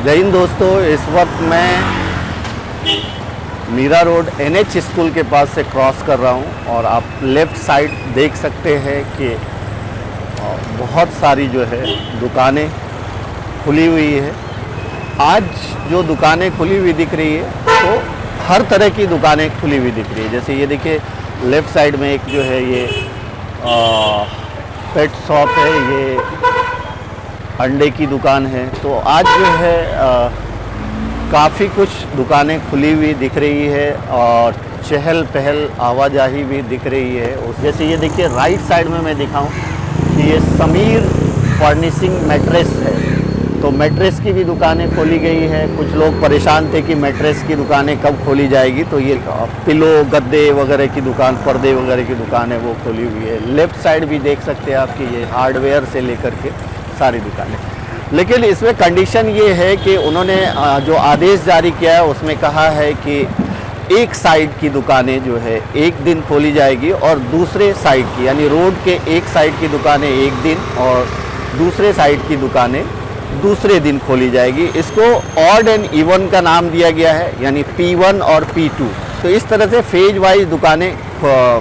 जय हिंद दोस्तों, इस वक्त मैं मीरा रोड NH स्कूल के पास से क्रॉस कर रहा हूं और आप लेफ़्ट साइड देख सकते हैं कि बहुत सारी जो है दुकानें खुली हुई है। आज जो दुकानें खुली हुई दिख रही है तो हर तरह की दुकानें खुली हुई दिख रही है। जैसे ये देखिए लेफ़्ट साइड में एक जो है ये पेट शॉप है, ये अंडे की दुकान है। तो आज जो है काफ़ी कुछ दुकानें खुली हुई दिख रही है और चहल पहल आवाजाही भी दिख रही है। उस जैसे ये देखिए राइट साइड में मैं दिखाऊं कि ये समीर फर्निशिंग मैट्रेस है, तो मैट्रेस की भी दुकानें खोली गई है। कुछ लोग परेशान थे कि मैट्रेस की दुकानें कब खोली जाएगी, तो ये पिलो गद्दे वगैरह की दुकान, पर्दे वगैरह की दुकान है, वो खोली हुई है। लेफ़्ट साइड भी देख सकते हैं आप कि ये हार्डवेयर से लेकर के सारी दुकानें। लेकिन इसमें कंडीशन ये है कि उन्होंने जो आदेश जारी किया है उसमें कहा है कि एक साइड की दुकानें जो है एक दिन खोली जाएगी और दूसरे साइड की, यानी रोड के एक साइड की दुकानें एक दिन और दूसरे साइड की दुकानें दूसरे दिन खोली जाएगी। इसको ऑड एंड इवन का नाम दिया गया है, यानी P1 और P2। तो इस तरह से फेज वाइज दुकानें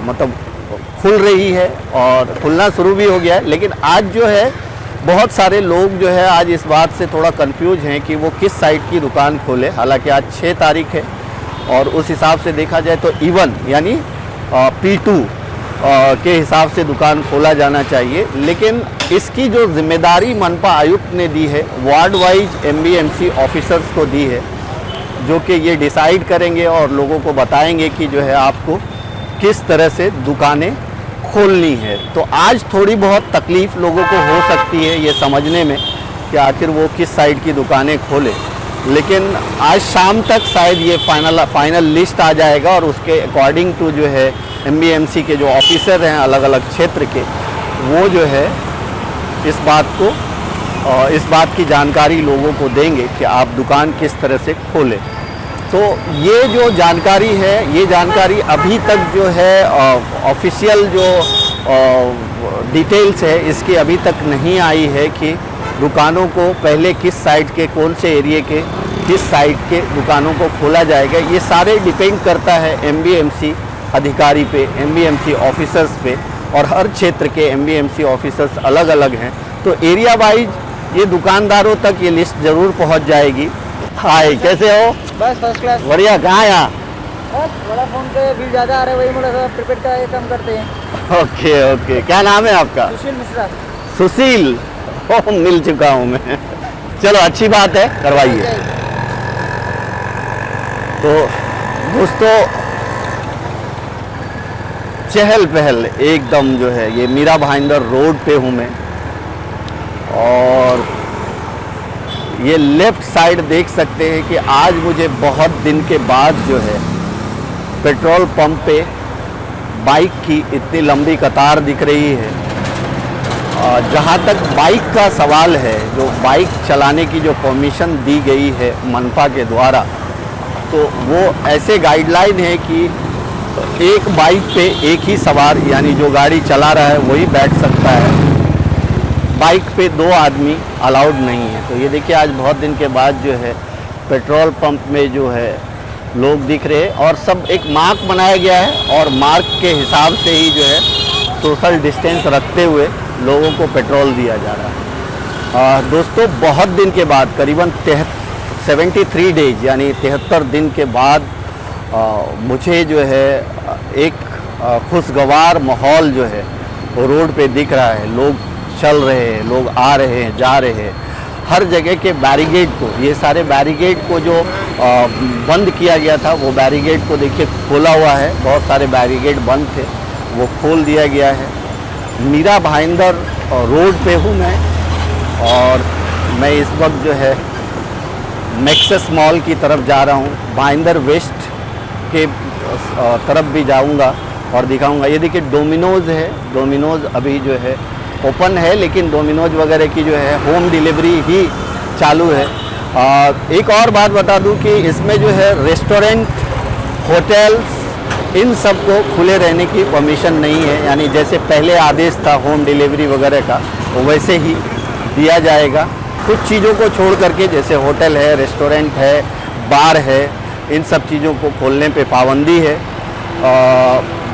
मतलब खुल रही है और खुलना शुरू भी हो गया है। लेकिन आज जो है बहुत सारे लोग जो है आज इस बात से थोड़ा कंफ्यूज हैं कि वो किस साइड की दुकान खोले। हालांकि आज 6 तारीख है और उस हिसाब से देखा जाए तो इवन यानी P2 के हिसाब से दुकान खोला जाना चाहिए। लेकिन इसकी जो जिम्मेदारी मनपा आयुक्त ने दी है, वार्ड वाइज MBMC ऑफिसर्स को दी है, जो कि ये डिसाइड करेंगे और लोगों को बताएंगे कि जो है आपको किस तरह से दुकानें खोलनी है। तो आज थोड़ी बहुत तकलीफ़ लोगों को हो सकती है ये समझने में कि आखिर वो किस साइड की दुकानें खोले। लेकिन आज शाम तक शायद ये फाइनल लिस्ट आ जाएगा और उसके अकॉर्डिंग टू जो है MBMC के जो ऑफिसर हैं अलग अलग क्षेत्र के, वो जो है इस बात की जानकारी लोगों को देंगे कि आप दुकान किस तरह से खोलें। तो ये जो जानकारी है, ये जानकारी अभी तक जो है ऑफिशियल जो डिटेल्स है इसकी अभी तक नहीं आई है कि दुकानों को पहले किस साइड के, कौन से एरिया के किस साइड के दुकानों को खोला जाएगा। ये सारे डिपेंड करता है MBMC अधिकारी पे, MBMC ऑफिसर्स पे, और हर क्षेत्र के MBMC ऑफिसर्स अलग अलग हैं। तो एरिया वाइज ये दुकानदारों तक ये लिस्ट ज़रूर पहुंच जाएगी। हाय, कैसे हो? बस फर्स्ट क्लास। बढ़िया। कहाँ यहाँ? बस बड़ा फोन पे बिल ज़्यादा आ रहा है, वही मतलब प्रीपेड का ये काम करते हैं। ओके। क्या नाम है आपका? सुशील मिश्रा। सुशील, ओह मिल चुका हूँ मैं। चलो अच्छी बात है, करवाइए। तो दोस्तों चहल पहल एकदम जो है, ये मीरा भाईंदर रोड पे हूँ मैं और ये लेफ़्ट साइड देख सकते हैं कि आज मुझे बहुत दिन के बाद जो है पेट्रोल पंप पे बाइक की इतनी लंबी कतार दिख रही है। जहाँ तक बाइक का सवाल है, जो बाइक चलाने की जो परमिशन दी गई है मनपा के द्वारा, तो वो ऐसे गाइडलाइन है कि एक बाइक पे एक ही सवार, यानी जो गाड़ी चला रहा है वही बैठ सकता है। बाइक पे 2 आदमी अलाउड नहीं है। तो ये देखिए आज बहुत दिन के बाद जो है पेट्रोल पंप में जो है लोग दिख रहे हैं और सब एक मार्क बनाया गया है और मार्क के हिसाब से ही जो है सोशल डिस्टेंस रखते हुए लोगों को पेट्रोल दिया जा रहा है। दोस्तों बहुत दिन के बाद, करीबन 73 डेज यानी 73 दिन के बाद मुझे जो है एक खुशगवार माहौल जो है वो रोड पे दिख रहा है। लोग चल रहे हैं, लोग आ रहे हैं, जा रहे हैं। हर जगह के बैरिकेड को, ये सारे बैरिकेड को जो बंद किया गया था, वो बैरिकेड को देखिए खोला हुआ है। बहुत सारे बैरिकेड बंद थे, वो खोल दिया गया है। मीरा भाईंदर रोड पे हूँ मैं और मैं इस वक्त जो है मैक्सेस मॉल की तरफ जा रहा हूँ। भाईंदर वेस्ट के तरफ भी जाऊँगा और दिखाऊँगा। ये देखिए डोमिनोज़ है, डोमिनोज़ अभी जो है ओपन है, लेकिन डोमिनोज वगैरह की जो है होम डिलीवरी ही चालू है। एक और बात बता दूं कि इसमें जो है रेस्टोरेंट, होटल्स, इन सब को खुले रहने की परमिशन नहीं है। यानी जैसे पहले आदेश था होम डिलीवरी वगैरह का, वो वैसे ही दिया जाएगा। कुछ चीज़ों को छोड़ करके, जैसे होटल है, रेस्टोरेंट है, बार है, इन सब चीज़ों को खोलने पे पाबंदी है।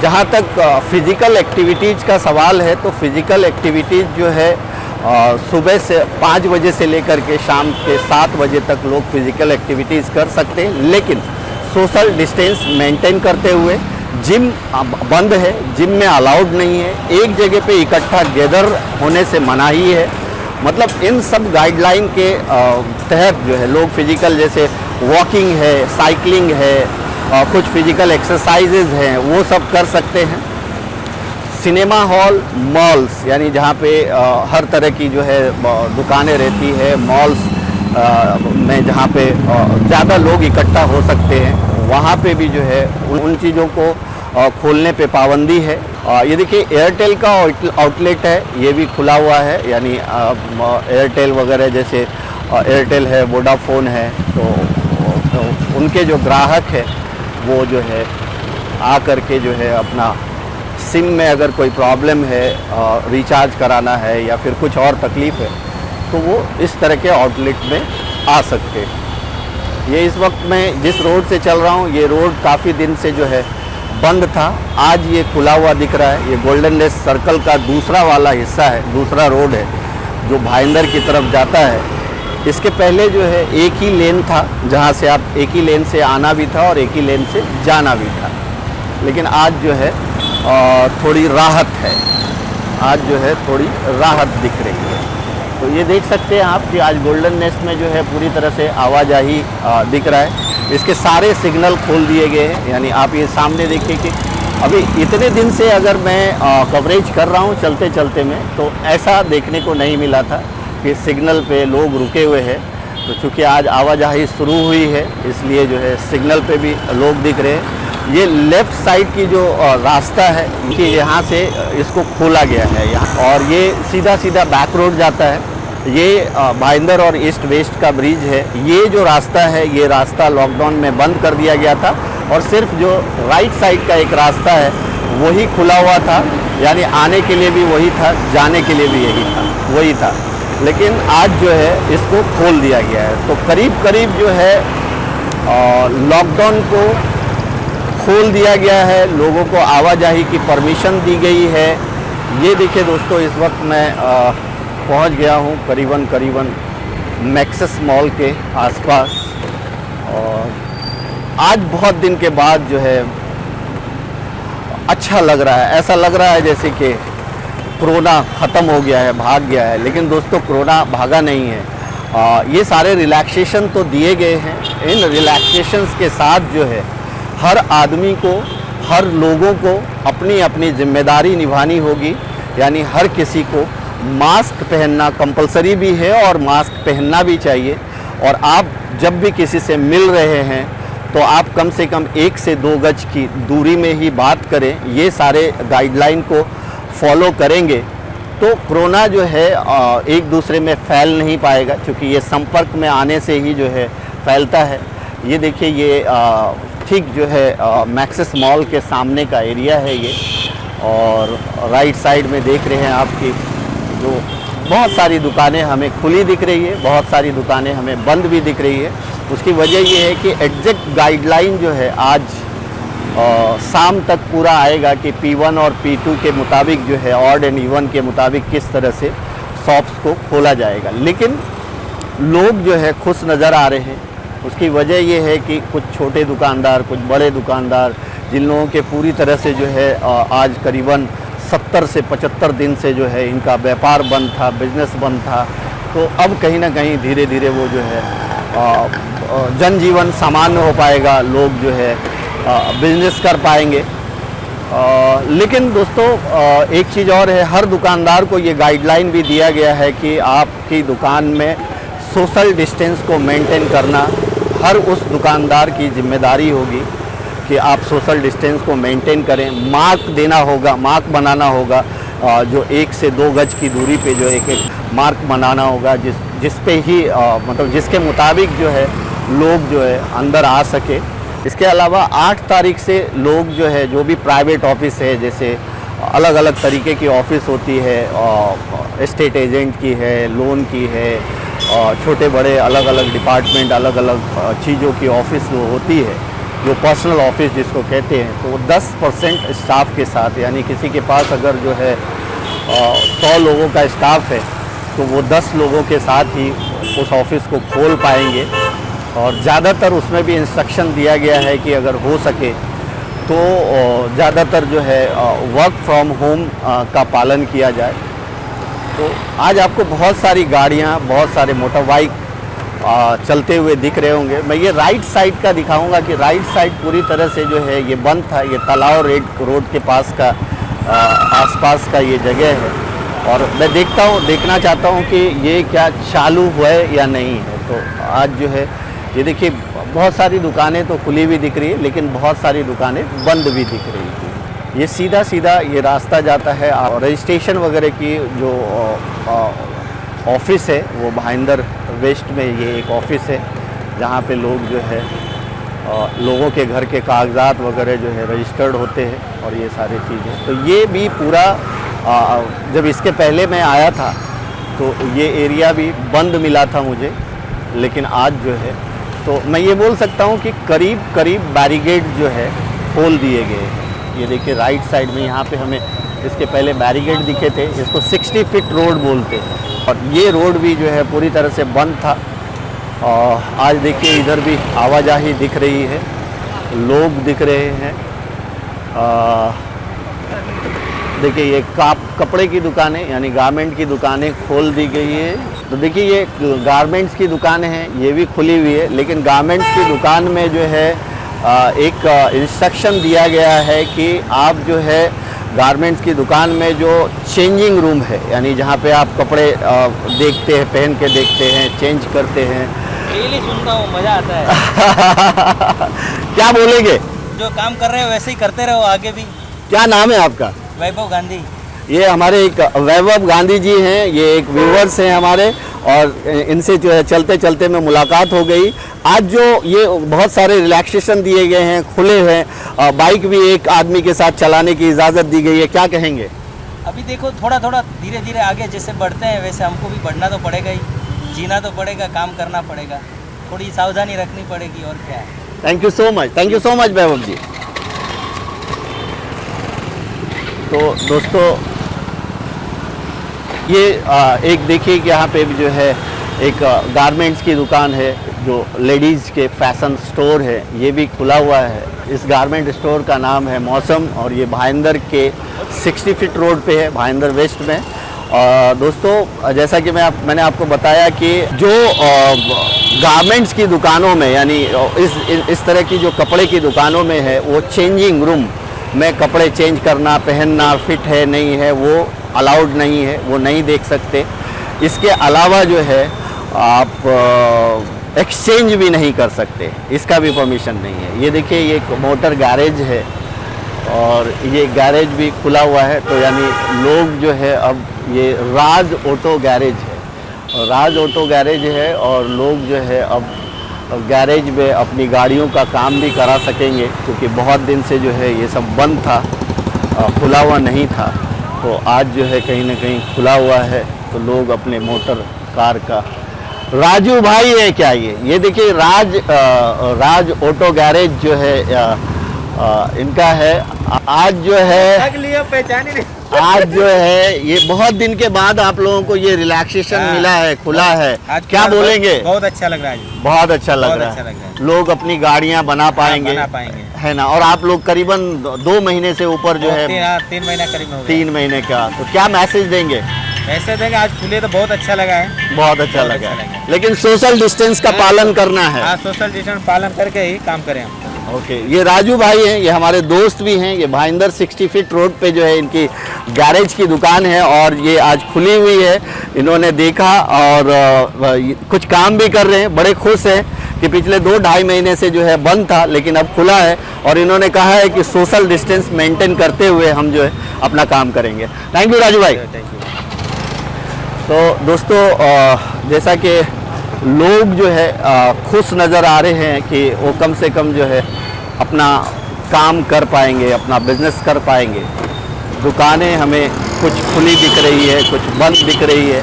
जहाँ तक फ़िज़िकल एक्टिविटीज़ का सवाल है, तो फ़िज़िकल एक्टिविटीज़ जो है सुबह से 5 बजे से लेकर के शाम के 7 बजे तक लोग फ़िज़िकल एक्टिविटीज़ कर सकते हैं, लेकिन सोशल डिस्टेंस मेंटेन करते हुए। जिम बंद है, जिम में अलाउड नहीं है, एक जगह पे इकट्ठा गैदर होने से मनाही है। मतलब इन सब गाइडलाइन के तहत जो है लोग फिजिकल, जैसे वॉकिंग है, साइकिलिंग है, कुछ फिजिकल एक्सरसाइजेज हैं, वो सब कर सकते हैं। सिनेमा हॉल, मॉल्स, यानी जहाँ पे हर तरह की जो है दुकानें रहती है, मॉल्स में जहाँ पे ज़्यादा लोग इकट्ठा हो सकते हैं, वहाँ पे भी जो है उन चीज़ों को खोलने पे पाबंदी है। ये देखिए एयरटेल का आउटलेट है, ये भी खुला हुआ है, यानी एयरटेल वगैरह, जैसे एयरटेल है, वोडाफोन है, तो उनके जो ग्राहक है वो जो है आ करके जो है अपना सिम में अगर कोई प्रॉब्लम है, रिचार्ज कराना है या फिर कुछ और तकलीफ़ है, तो वो इस तरह के आउटलेट में आ सकते हैं। ये इस वक्त मैं जिस रोड से चल रहा हूँ, ये रोड काफ़ी दिन से जो है बंद था, आज ये खुला हुआ दिख रहा है। ये गोल्डन लेस सर्कल का दूसरा वाला हिस्सा है, दूसरा रोड है जो भाईंदर की तरफ जाता है। इसके पहले जो है एक ही लेन था, जहाँ से आप एक ही लेन से आना भी था और एक ही लेन से जाना भी था, लेकिन आज जो है थोड़ी राहत है, आज जो है थोड़ी राहत दिख रही है। तो ये देख सकते हैं आप कि आज गोल्डन नेस्ट में जो है पूरी तरह से आवाजाही दिख रहा है। इसके सारे सिग्नल खोल दिए गए हैं, यानी आप ये सामने देखिए कि अभी इतने दिन से अगर मैं कवरेज कर रहा हूँ चलते चलते में, तो ऐसा देखने को नहीं मिला था कि सिग्नल पे लोग रुके हुए हैं। तो चूँकि आज आवाजाही शुरू हुई है, इसलिए जो है सिग्नल पे भी लोग दिख रहे हैं। ये लेफ़्ट साइड की जो रास्ता है कि यहाँ से इसको खोला गया है यहाँ, और ये सीधा सीधा बैक रोड जाता है। ये भाईंदर और ईस्ट वेस्ट का ब्रिज है। ये जो रास्ता है, ये रास्ता लॉकडाउन में बंद कर दिया गया था, और सिर्फ जो राइट साइड का एक रास्ता है वही खुला हुआ था, यानी आने के लिए भी वही था, जाने के लिए भी यही था, वही था। लेकिन आज जो है इसको खोल दिया गया है। तो करीब करीब जो है लॉकडाउन को खोल दिया गया है, लोगों को आवाजाही की परमिशन दी गई है। ये देखिए दोस्तों, इस वक्त मैं पहुंच गया हूं करीबन मैक्सिस मॉल के आसपास, और आज बहुत दिन के बाद जो है अच्छा लग रहा है। ऐसा लग रहा है जैसे कि कोरोना ख़त्म हो गया है, भाग गया है, लेकिन दोस्तों कोरोना भागा नहीं है। ये सारे रिलैक्सेशन तो दिए गए हैं। इन रिलैक्सेशंस के साथ जो है हर आदमी को, हर लोगों को अपनी अपनी जिम्मेदारी निभानी होगी, यानी हर किसी को मास्क पहनना कंपलसरी भी है और मास्क पहनना भी चाहिए। और आप जब भी किसी से मिल रहे हैं तो आप कम से कम 1 से 2 गज की दूरी में ही बात करें। ये सारे गाइडलाइन को फॉलो करेंगे तो कोरोना जो है एक दूसरे में फैल नहीं पाएगा, क्योंकि ये संपर्क में आने से ही जो है फैलता है। ये देखिए, ये ठीक जो है मैक्सिस मॉल के सामने का एरिया है ये, और राइट साइड में देख रहे हैं आपकी जो बहुत सारी दुकानें हमें खुली दिख रही है, बहुत सारी दुकानें हमें बंद भी दिख रही है। उसकी वजह ये है कि एग्जैक्ट गाइडलाइन जो है आज शाम तक पूरा आएगा कि P1 और P2 के मुताबिक जो है, ऑड एंड इवन के मुताबिक किस तरह से शॉप्स को खोला जाएगा। लेकिन लोग जो है खुश नज़र आ रहे हैं। उसकी वजह ये है कि कुछ छोटे दुकानदार, कुछ बड़े दुकानदार, जिन लोगों के पूरी तरह से जो है आज करीबन 70 से 75 दिन से जो है इनका व्यापार बंद था, बिजनेस बंद था, तो अब कहीं ना कहीं धीरे धीरे वो जो है जनजीवन सामान्य हो पाएगा, लोग जो है बिजनेस कर पाएंगे। लेकिन दोस्तों एक चीज़ और है, हर दुकानदार को ये गाइडलाइन भी दिया गया है कि आपकी दुकान में सोशल डिस्टेंस को मेंटेन करना हर उस दुकानदार की जिम्मेदारी होगी कि आप सोशल डिस्टेंस को मेंटेन करें। मार्क देना होगा, मार्क बनाना होगा, जो 1 से 2 गज की दूरी पे जो एक मार्क बनाना होगा, जिस पे ही मतलब जिसके मुताबिक जो है लोग जो है अंदर आ सके। इसके अलावा 8 तारीख से लोग जो है, जो भी प्राइवेट ऑफिस है, जैसे अलग अलग तरीके की ऑफिस होती है, एस्टेट एजेंट की है, लोन की है, छोटे बड़े अलग अलग डिपार्टमेंट, अलग अलग चीज़ों की ऑफिस वो होती है, जो पर्सनल ऑफिस जिसको कहते हैं, तो 10% स्टाफ के साथ, यानी किसी के पास अगर जो है 100 लोगों का स्टाफ है तो वो 10 लोगों के साथ ही उस ऑफिस को खोल पाएंगे। और ज़्यादातर उसमें भी इंस्ट्रक्शन दिया गया है कि अगर हो सके तो ज़्यादातर जो है वर्क फ्रॉम होम का पालन किया जाए। तो आज आपको बहुत सारी गाड़ियाँ, बहुत सारे मोटर बाइक चलते हुए दिख रहे होंगे। मैं ये राइट साइड का दिखाऊंगा कि राइट साइड पूरी तरह से जो है ये बंद था। ये तालाब रोड के पास का आसपास का ये जगह है, और मैं देखना चाहता हूँ कि ये क्या चालू हुआ है या नहीं है। तो आज जो है ये देखिए बहुत सारी दुकानें तो खुली हुई दिख रही है, लेकिन बहुत सारी दुकानें बंद भी दिख रही है। ये सीधा सीधा ये रास्ता जाता है और रजिस्ट्रेशन वगैरह की जो ऑफिस है वो भाईंदर वेस्ट में ये एक ऑफिस है, जहाँ पे लोग जो है लोगों के घर के कागजात वगैरह जो है रजिस्टर्ड होते हैं और ये सारी चीज़ें। तो ये भी पूरा जब इसके पहले मैं आया था तो ये एरिया भी बंद मिला था मुझे, लेकिन आज जो है तो मैं ये बोल सकता हूँ कि करीब करीब बैरिकेड जो है खोल दिए गए हैं। ये देखिए राइट साइड में यहाँ पे हमें इसके पहले बैरिकेड दिखे थे, इसको 60 फीट रोड बोलते हैं, और ये रोड भी जो है पूरी तरह से बंद था। और आज देखिए इधर भी आवाजाही दिख रही है, लोग दिख रहे हैं। देखिए ये कपड़े की दुकानें यानी गारमेंट की दुकानें खोल दी गई है। तो देखिए ये गारमेंट्स की दुकानें हैं, ये भी खुली हुई है, लेकिन गारमेंट्स की दुकान में जो है एक इंस्ट्रक्शन दिया गया है कि आप जो है गारमेंट्स की दुकान में जो चेंजिंग रूम है, यानी जहाँ पे आप कपड़े देखते हैं, पहन के देखते हैं, चेंज करते हैं। डेली सुनता हूँ, मज़ा आता है। क्या बोलेंगे? जो काम कर रहे हो वैसे ही करते रहो आगे भी। क्या नाम है आपका? वैभव गांधी। ये हमारे एक वैभव गांधी जी हैं, ये एक व्यूवर्स हैं हमारे, और इनसे जो है चलते चलते में मुलाकात हो गई। आज जो ये बहुत सारे रिलैक्सेशन दिए गए हैं, खुले हैं, बाइक भी एक आदमी के साथ चलाने की इजाज़त दी गई है, क्या कहेंगे? अभी देखो थोड़ा थोड़ा धीरे धीरे आगे जैसे बढ़ते हैं वैसे हमको भी बढ़ना तो पड़ेगा ही, जीना तो पड़ेगा, काम करना पड़ेगा, थोड़ी सावधानी रखनी पड़ेगी, और क्या है। थैंक यू सो मच वैभव जी। तो दोस्तों ये एक देखिए कि यहाँ पे भी जो है एक गारमेंट्स की दुकान है, जो लेडीज़ के फैशन स्टोर है, ये भी खुला हुआ है। इस गारमेंट स्टोर का नाम है मौसम, और ये भाईंदर के 60 फीट रोड पे है, भाईंदर वेस्ट में। और दोस्तों जैसा कि मैंने आपको बताया कि जो गारमेंट्स की दुकानों में, यानी इस तरह की जो कपड़े की दुकानों में है, वो चेंजिंग रूम में कपड़े चेंज करना, पहनना, फिट है नहीं है, वो अलाउड नहीं है, वो नहीं देख सकते। इसके अलावा जो है आप एक्सचेंज भी नहीं कर सकते, इसका भी परमिशन नहीं है। ये देखिए ये एक मोटर गैरेज है, और ये गैरेज भी खुला हुआ है। तो यानी लोग जो है अब ये राज ऑटो गैरेज है, और राज ऑटो गैरेज है, और लोग जो है अब गैरेज में अपनी गाड़ियों का काम भी करा सकेंगे, क्योंकि बहुत दिन से जो है ये सब बंद था, खुला हुआ नहीं था। तो आज जो है कहीं ना कहीं खुला हुआ है, तो लोग अपने मोटर कार का। राजू भाई है क्या ये देखिए राज ऑटो गैरेज जो है इनका है। आज जो है पहचान ही नहीं। आज जो है ये बहुत दिन के बाद आप लोगों को ये रिलैक्सेशन मिला है, खुला है, आज क्या बोलेंगे? बहुत अच्छा लग रहा है, बहुत अच्छा लग रहा है। लोग अपनी गाड़ियां बना पाएंगे, है ना। और आप लोग करीबन 2 महीने से ऊपर जो है 3 महीना करीब हो गया। 3 महीने का, तो क्या मैसेज देंगे? ऐसे देंगे, आज खुले तो बहुत अच्छा लगा है, बहुत अच्छा लगा, लेकिन सोशल डिस्टेंस का पालन करना है। हाँ, सोशल डिस्टेंस पालन करके ही काम करें हम। ओके, ये राजू भाई हैं, ये हमारे दोस्त भी हैं। ये भाईंदर 60 फीट रोड पे जो है इनकी गैरेज की दुकान है, और ये आज खुली हुई है। इन्होंने देखा और कुछ काम भी कर रहे हैं, बड़े खुश हैं कि पिछले 2-2.5 महीने से जो है बंद था, लेकिन अब खुला है। और इन्होंने कहा है कि सोशल डिस्टेंस मेंटेन करते हुए हम जो है अपना काम करेंगे। थैंक यू राजू भाई। तो दोस्तों जैसा कि लोग जो है खुश नज़र आ रहे हैं कि वो कम से कम जो है अपना काम कर पाएंगे, अपना बिजनेस कर पाएंगे। दुकानें हमें कुछ खुली दिख रही है, कुछ बंद दिख रही है,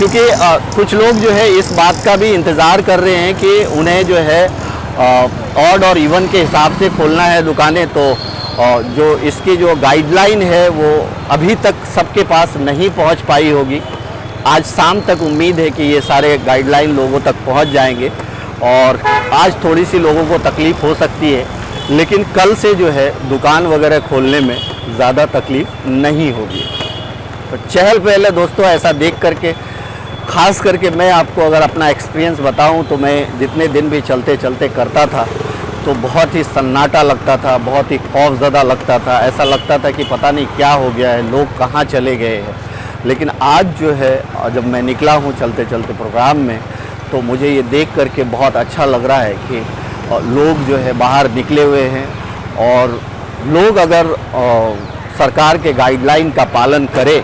क्योंकि कुछ लोग जो है इस बात का भी इंतज़ार कर रहे हैं कि उन्हें जो है ऑड और इवन के हिसाब से खोलना है दुकानें, तो जो इसकी जो गाइडलाइन है वो अभी तक सबके पास नहीं पहुंच पाई होगी। आज शाम तक उम्मीद है कि ये सारे गाइडलाइन लोगों तक पहुंच जाएंगे और आज थोड़ी सी लोगों को तकलीफ़ हो सकती है, लेकिन कल से जो है दुकान वगैरह खोलने में ज़्यादा तकलीफ़ नहीं होगी। तो चहल पहल है दोस्तों, ऐसा देख करके, ख़ास करके मैं आपको अगर अपना एक्सपीरियंस बताऊं तो मैं जितने दिन भी चलते चलते करता था तो बहुत ही सन्नाटा लगता था, बहुत ही खौफज़दा लगता था, ऐसा लगता था कि पता नहीं क्या हो गया है, लोग कहाँ चले गए हैं। लेकिन आज जो है जब मैं निकला हूँ चलते चलते प्रोग्राम में, तो मुझे ये देख करके बहुत अच्छा लग रहा है कि लोग जो है बाहर निकले हुए हैं और लोग अगर सरकार के गाइडलाइन का पालन करें,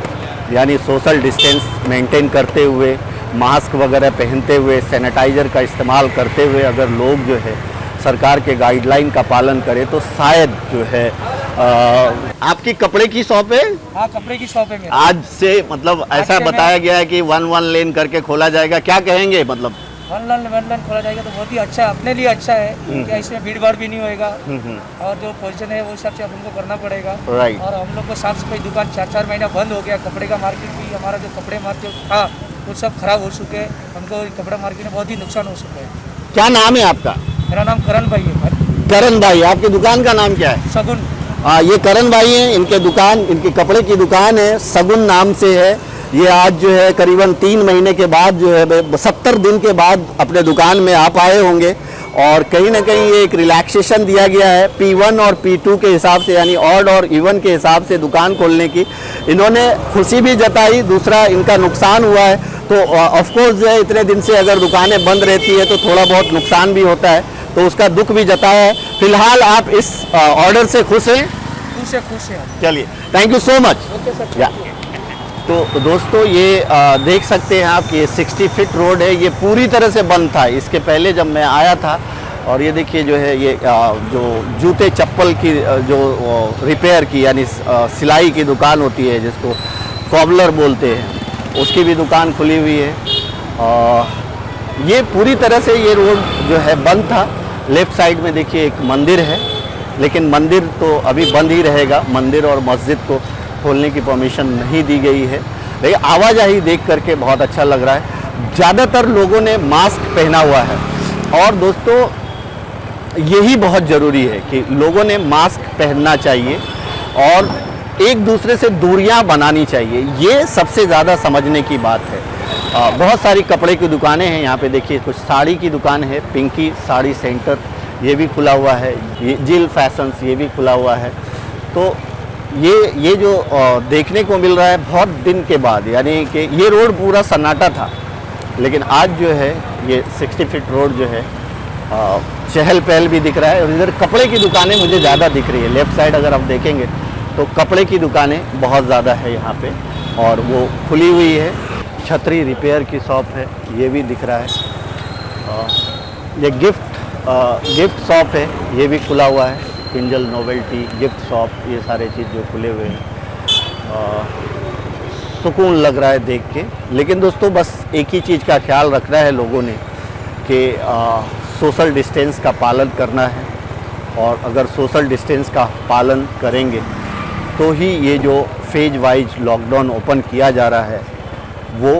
यानी सोशल डिस्टेंस मेंटेन करते हुए, मास्क वगैरह पहनते हुए, सैनिटाइज़र का इस्तेमाल करते हुए अगर लोग जो है सरकार के गाइडलाइन का पालन करें तो शायद जो है आपकी कपड़े की शॉप है? हाँ, कपड़े की शॉप है मेरी। आज से मतलब ऐसा बताया गया है कि वन लेन करके खोला जाएगा, क्या कहेंगे? मतलब वन लाइन खोला जाएगा तो बहुत ही अच्छा है, अपने लिए अच्छा है कि इसमें भीड़ भाड़ भी नहीं होएगा और जो पोजीशन है वो हिसाब से हमको करना पड़ेगा। राइट। और हम लोग को साफ सफाई, दुकान 4 महीना बंद हो गया, कपड़े का मार्केट भी हमारा जो कपड़े मार्केट था वो सब खराब हो चुके हैं, हमको कपड़ा मार्केट में बहुत ही नुकसान हो चुका है। क्या नाम है आपका? मेरा नाम करण भाई है। करण भाई, आपकी दुकान का नाम क्या है? सगुन। ये करण भाई हैं, इनकी कपड़े की दुकान है, सगुन नाम से है। ये आज जो है करीबन 3 महीने के बाद जो है 70 दिन के बाद अपने दुकान में आप आए होंगे और कहीं ना कहीं ये एक रिलैक्सेशन दिया गया है P1 और P2 के हिसाब से, यानी ऑड और इवन के हिसाब से दुकान खोलने की। इन्होंने खुशी भी जताई, दूसरा इनका नुकसान हुआ है, तो ऑफ कोर्स जो है इतने दिन से अगर दुकानें बंद रहती है तो थोड़ा बहुत नुकसान भी होता है, तो उसका दुख भी जताया है। फिलहाल आप इस ऑर्डर से खुश हैं? खुश है। चलिए, thank you so much. Okay sir. या तो दोस्तों ये देख सकते हैं आप, ये 60 फीट रोड है, ये पूरी तरह से बंद था इसके पहले जब मैं आया था। और ये देखिए जो है ये जो जूते चप्पल की जो रिपेयर की यानी सिलाई की दुकान होती है जिसको कॉबलर बोलते हैं, उसकी भी दुकान खुली हुई है। ये पूरी तरह से ये रोड जो है बंद था। लेफ़्ट साइड में देखिए एक मंदिर है, लेकिन मंदिर तो अभी बंद ही रहेगा, मंदिर और मस्जिद को खोलने की परमिशन नहीं दी गई है। लेकिन आवाजाही देख करके बहुत अच्छा लग रहा है। ज़्यादातर लोगों ने मास्क पहना हुआ है और दोस्तों यही बहुत ज़रूरी है कि लोगों ने मास्क पहनना चाहिए और एक दूसरे से दूरियां बनानी चाहिए, ये सबसे ज़्यादा समझने की बात है। बहुत सारी कपड़े की दुकानें हैं यहाँ पे, देखिए कुछ साड़ी की दुकान है, पिंकी साड़ी सेंटर ये भी खुला हुआ है, ये जिल फैशंस ये भी खुला हुआ है। तो ये जो देखने को मिल रहा है बहुत दिन के बाद, यानी कि ये रोड पूरा सन्नाटा था, लेकिन आज जो है ये 60 फीट रोड जो है चहल पहल भी दिख रहा है। और इधर कपड़े की दुकानें मुझे ज़्यादा दिख रही है। लेफ़्ट साइड अगर आप देखेंगे तो कपड़े की दुकानें बहुत ज़्यादा है यहाँ पे और वो खुली हुई है। छतरी रिपेयर की शॉप है, ये भी दिख रहा है। ये गिफ्ट शॉप है, ये भी खुला हुआ है। किंजल नोवेल्टी गिफ्ट शॉप, ये सारे चीज़ जो खुले हुए हैं, सुकून लग रहा है देख के। लेकिन दोस्तों बस एक ही चीज़ का ख्याल रखना है लोगों ने कि सोशल डिस्टेंस का पालन करना है, और अगर सोशल डिस्टेंस का पालन करेंगे तो ही ये जो फेज वाइज लॉकडाउन ओपन किया जा रहा है वो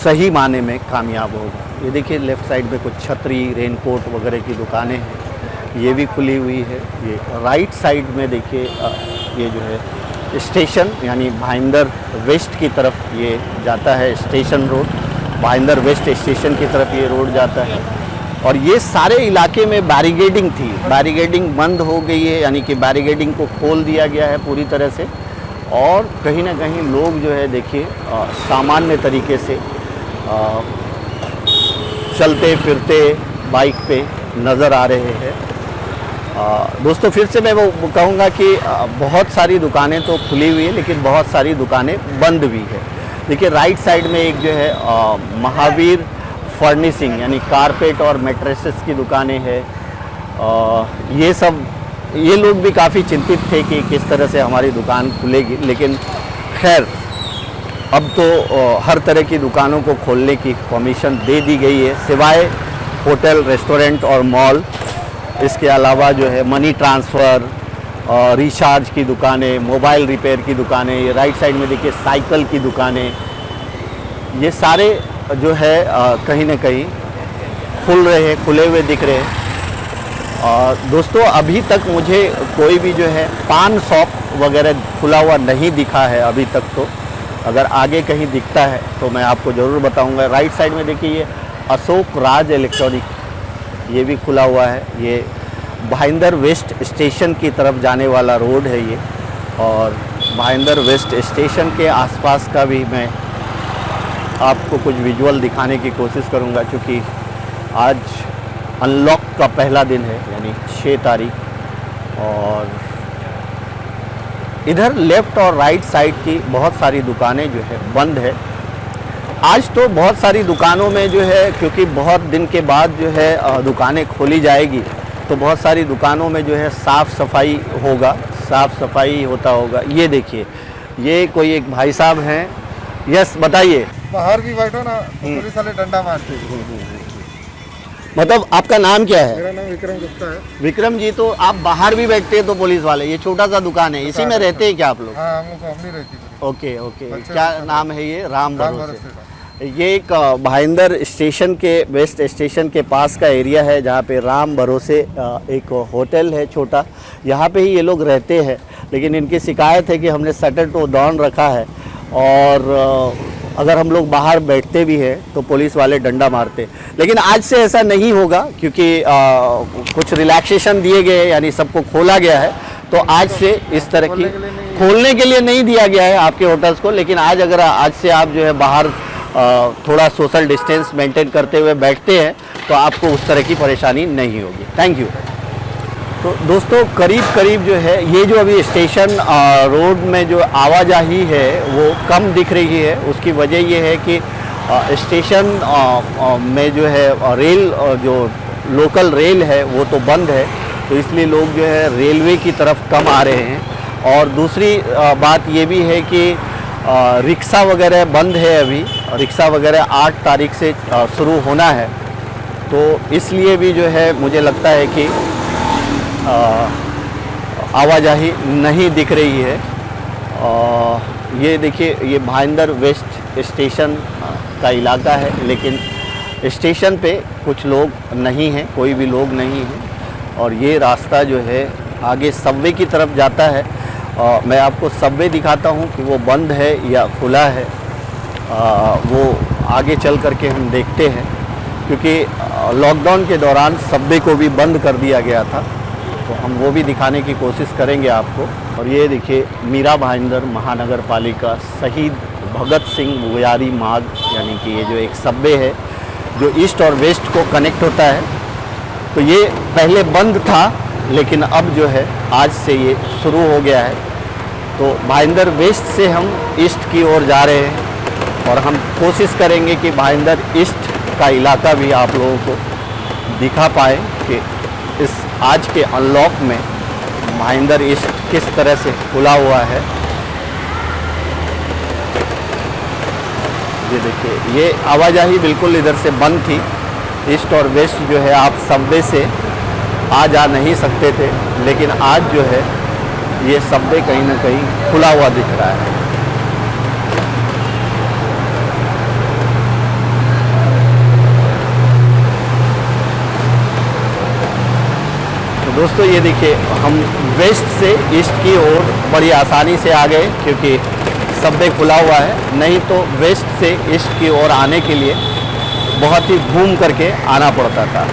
सही माने में कामयाब होगा। ये देखिए लेफ़्ट साइड में कुछ छतरी रेनकोट वगैरह की दुकानें हैं, ये भी खुली हुई है। ये राइट साइड में देखिए ये जो है स्टेशन यानी भाईंदर वेस्ट की तरफ ये जाता है, station road Bhayandar waste station की तरफ ये रोड जाता है। और ये सारे इलाके में बैरिकेडिंग थी, बैरिकेडिंग बंद हो गई है, यानी कि बैरिकेडिंग को खोल दिया गया है पूरी तरह से। और कहीं ना कहीं लोग जो है देखिए सामान्य तरीके से चलते फिरते बाइक पे नज़र आ रहे हैं। दोस्तों फिर से मैं वो कहूँगा कि बहुत सारी दुकानें तो खुली हुई है, लेकिन बहुत सारी दुकानें बंद भी है। देखिए राइट साइड में एक जो है महावीर फर्निशिंग यानी कारपेट और मैट्रेसेस की दुकानें हैं। ये लोग भी काफ़ी चिंतित थे कि किस तरह से हमारी दुकान खुलेगी, लेकिन खैर अब तो हर तरह की दुकानों को खोलने की परमिशन दे दी गई है, सिवाय होटल, रेस्टोरेंट और मॉल। इसके अलावा जो है मनी ट्रांसफ़र, रिचार्ज की दुकानें, मोबाइल रिपेयर की दुकानें, ये राइट साइड में देखिए साइकिल की दुकानें, ये सारे जो है कहीं ना कहीं खुल रहे हैं, खुले हुए दिख रहे हैं। और दोस्तों अभी तक मुझे कोई भी जो है पान शॉप वगैरह खुला हुआ नहीं दिखा है अभी तक। तो अगर आगे कहीं दिखता है तो मैं आपको ज़रूर बताऊंगा। राइट साइड में देखिए ये अशोक राज इलेक्ट्रॉनिक, ये भी खुला हुआ है। ये भाईंदर वेस्ट स्टेशन की तरफ जाने वाला रोड है ये, और भाईंदर वेस्ट स्टेशन के आसपास का भी मैं आपको कुछ विजुअल दिखाने की कोशिश करूंगा, क्योंकि आज अनलॉक का पहला दिन है, यानी 6 तारीख। और इधर लेफ़्ट और राइट साइड की बहुत सारी दुकानें जो है बंद है। आज तो बहुत सारी दुकानों में जो है, क्योंकि बहुत दिन के बाद जो है दुकानें खोली जाएगी, तो बहुत सारी दुकानों में जो है साफ़ सफाई होगा, साफ़ सफाई होता होगा। ये देखिए, ये कोई एक भाई साहब हैं। यस, बताइए। बाहर भी बैठो ना तो पुलिस वाले डंडा मारते हैं। मतलब आपका नाम क्या है? मेरा नाम विक्रम गुप्ता है। विक्रम जी, तो आप बाहर भी बैठते हैं तो पुलिस वाले, ये छोटा सा दुकान है, इसी में रहते हैं क्या आप लोग? हाँ, हम लोग फैमिली रहती है। ओके ओके, बच्चे क्या लोग नाम है ये? राम राम भरोसे। भरोसे का। ये एक भाईंदर स्टेशन के, वेस्ट स्टेशन के पास का एरिया है, जहाँ पे राम भरोसे एक होटल है छोटा, यहाँ पे ही ये लोग रहते हैं। लेकिन इनकी शिकायत है कि हमने शटर तो डाउन रखा है, और अगर हम लोग बाहर बैठते भी हैं तो पुलिस वाले डंडा मारते। लेकिन आज से ऐसा नहीं होगा, क्योंकि कुछ रिलैक्सेशन दिए गए, यानी सबको खोला गया है। तो आज से इस तरह की खोलने के लिए नहीं दिया गया है आपके होटल्स को। लेकिन आज अगर आज से आप जो है बाहर थोड़ा सोशल डिस्टेंस मेंटेन करते हुए बैठते हैं तो आपको उस तरह की परेशानी नहीं होगी। Thank you. तो दोस्तों करीब करीब जो है ये जो अभी स्टेशन रोड में जो आवाजाही है वो कम दिख रही है। उसकी वजह ये है कि स्टेशन में जो है रेल, जो लोकल रेल है वो तो बंद है, तो इसलिए लोग जो है रेलवे की तरफ कम आ रहे हैं। और दूसरी बात ये भी है कि रिक्शा वगैरह बंद है अभी, रिक्शा वगैरह 8 तारीख से शुरू होना है, तो इसलिए भी जो है मुझे लगता है कि आवाजाही नहीं दिख रही है। ये देखिए, ये भाईंदर वेस्ट स्टेशन का इलाका है, लेकिन स्टेशन पे कुछ लोग नहीं हैं, कोई भी लोग नहीं हैं। और ये रास्ता जो है आगे सबवे की तरफ जाता है। मैं आपको सबवे दिखाता हूँ कि वो बंद है या खुला है, वो आगे चल करके हम देखते हैं, क्योंकि लॉकडाउन के दौरान सबवे को भी बंद कर दिया गया था, तो हम वो भी दिखाने की कोशिश करेंगे आपको। और ये देखिए, मीरा भाईंदर महानगर पालिका शहीद भगत सिंह बुयारी मार्ग, यानी कि ये जो एक सबवे है जो ईस्ट और वेस्ट को कनेक्ट होता है, तो ये पहले बंद था, लेकिन अब जो है आज से ये शुरू हो गया है। तो भाईंदर वेस्ट से हम ईस्ट की ओर जा रहे हैं, और हम कोशिश करेंगे कि भाईंदर ईस्ट का इलाका भी आप लोगों को दिखा पाए कि इस आज के अनलॉक में भाईंदर ईस्ट किस तरह से खुला हुआ है। ये देखिए, ये आवाजाही बिल्कुल इधर से बंद थी। ईस्ट और वेस्ट जो है आप सबवे से आ जा नहीं सकते थे, लेकिन आज जो है ये सबवे कहीं ना कहीं खुला हुआ दिख रहा है। तो दोस्तों ये देखिए, हम वेस्ट से ईस्ट की ओर बड़ी आसानी से आ गए, क्योंकि सबवे खुला हुआ है। नहीं तो वेस्ट से ईस्ट की ओर आने के लिए बहुत ही घूम करके आना पड़ता था।